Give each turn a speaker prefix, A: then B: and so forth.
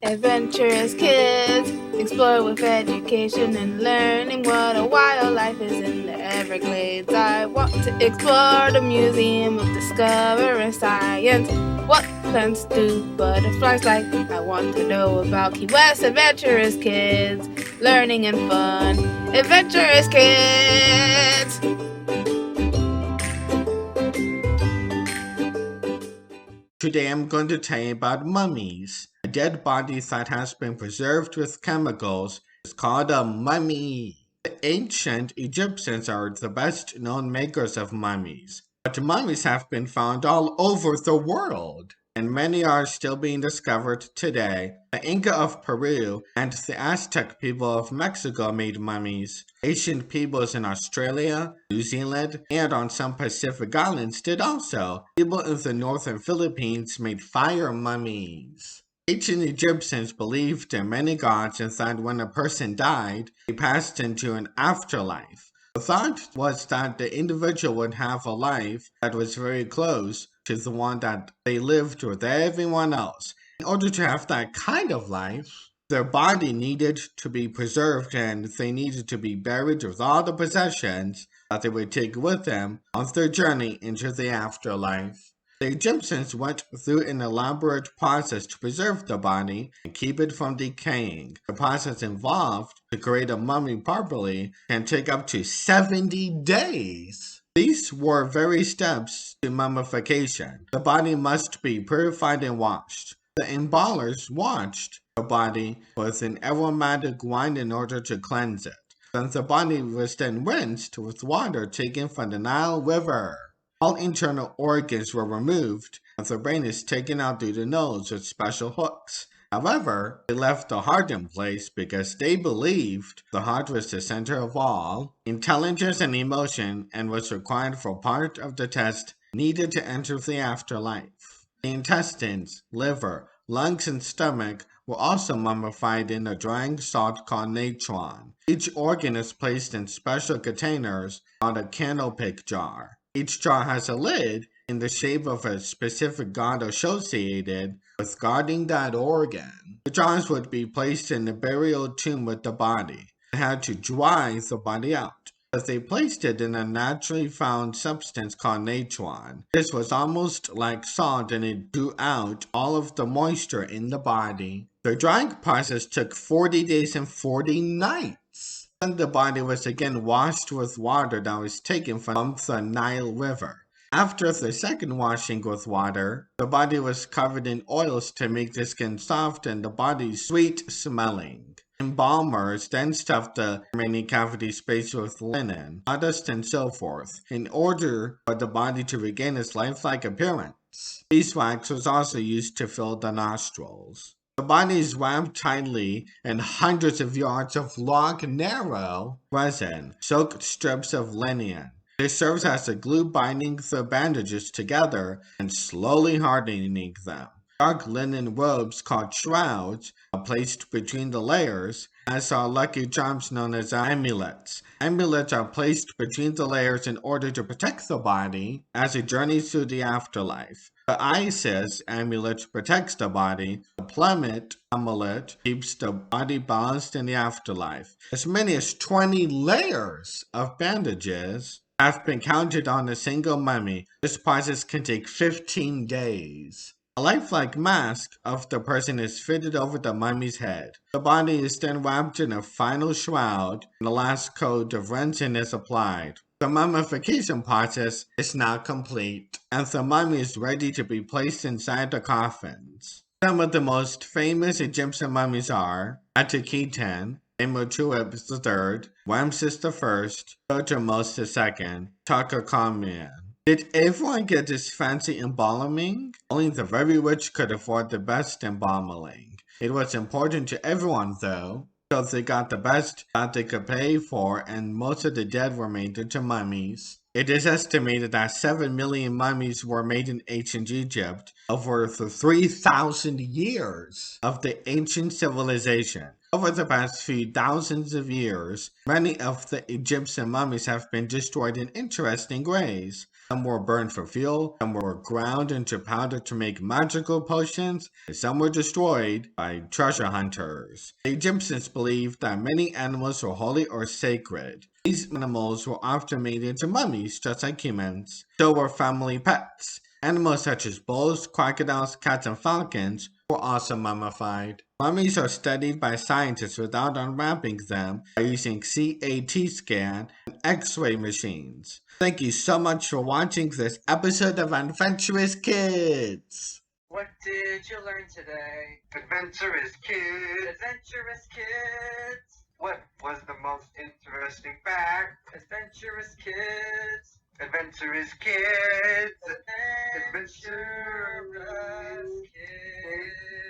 A: Adventurous kids explore with education and learning what a wildlife is in the Everglades. I want to explore the Museum of Discovering Science. What plants do butterflies like? I want to know about Key West. Adventurous kids, learning and fun. Adventurous kids!
B: Today I'm going to tell you about mummies. A dead body that has been preserved with chemicals is called a mummy. The ancient Egyptians are the best known makers of mummies, but mummies have been found all over the world, and many are still being discovered today. The Inca of Peru and the Aztec people of Mexico made mummies. Ancient peoples in Australia, New Zealand, and on some Pacific islands did also. People in the northern Philippines made fire mummies. Ancient Egyptians believed in many gods and that when a person died, he passed into an afterlife. The thought was that the individual would have a life that was very close to the one that they lived with everyone else. In order to have that kind of life, their body needed to be preserved and they needed to be buried with all the possessions that they would take with them on their journey into the afterlife. The Egyptians went through an elaborate process to preserve the body and keep it from decaying. The process involved to create a mummy properly can take up to 70 days. These were various steps to mummification. The body must be purified and washed. The embalmers washed the body with an aromatic wine in order to cleanse it. Then the body was then rinsed with water taken from the Nile River. All internal organs were removed, and the brain is taken out through the nose with special hooks. However, they left the heart in place because they believed the heart was the center of all intelligence and emotion and was required for part of the test needed to enter the afterlife. The intestines, liver, lungs, and stomach were also mummified in a drying salt called natron. Each organ is placed in special containers called a candlepick jar. Each jar has a lid in the shape of a specific god associated with guarding that organ. The jars would be placed in the burial tomb with the body. They had to dry the body out, but they placed it in a naturally found substance called natron. This was almost like salt and it drew out all of the moisture in the body. The drying process took 40 days and 40 nights. Then the body was again washed with water that was taken from the Nile River. After the second washing with water, the body was covered in oils to make the skin soft and the body sweet smelling. Embalmers then stuffed the remaining cavity space with linen, sawdust, and so forth, in order for the body to regain its lifelike appearance. Beeswax was also used to fill the nostrils. The body is wrapped tightly in hundreds of yards of long, narrow resin, soaked strips of linen. This serves as a glue binding the bandages together and slowly hardening them. Dark linen robes called shrouds are placed between the layers, as are lucky charms known as amulets. Amulets are placed between the layers in order to protect the body as it journeys through the afterlife. The Isis amulet protects the body. The plummet amulet keeps the body balanced in the afterlife. As many as 20 layers of bandages have been counted on a single mummy. This process can take 15 days. A lifelike mask of the person is fitted over the mummy's head. The body is then wrapped in a final shroud, and the last coat of rinsing is applied. The mummification process is now complete, and the mummy is ready to be placed inside the coffins. Some of the most famous Egyptian mummies are Atakheton, Imhotep III, Ramses I, Thutmose II, Tutankhamun. Did everyone get this fancy embalming? Only the very rich could afford the best embalming. It was important to everyone though, so they got the best that they could pay for, and most of the dead were made into mummies. It is estimated that 7 million mummies were made in ancient Egypt over the 3,000 years of the ancient civilization. Over the past few thousands of years, many of the Egyptian mummies have been destroyed in interesting ways. Some were burned for fuel, some were ground into powder to make magical potions, and some were destroyed by treasure hunters. The Egyptians believed that many animals were holy or sacred. These animals were often made into mummies, just like humans. So were family pets. Animals such as bulls, crocodiles, cats, and falcons were also mummified. Mummies are studied by scientists without unwrapping them by using CAT scan and X-ray machines. Thank you so much for watching this episode of Adventurous Kids.
C: What did you learn today?
D: Adventurous Kids!
C: Adventurous Kids!
D: What was the most interesting fact?
C: Adventurous Kids!
D: Adventurous Kids!
C: Adventurous Kids!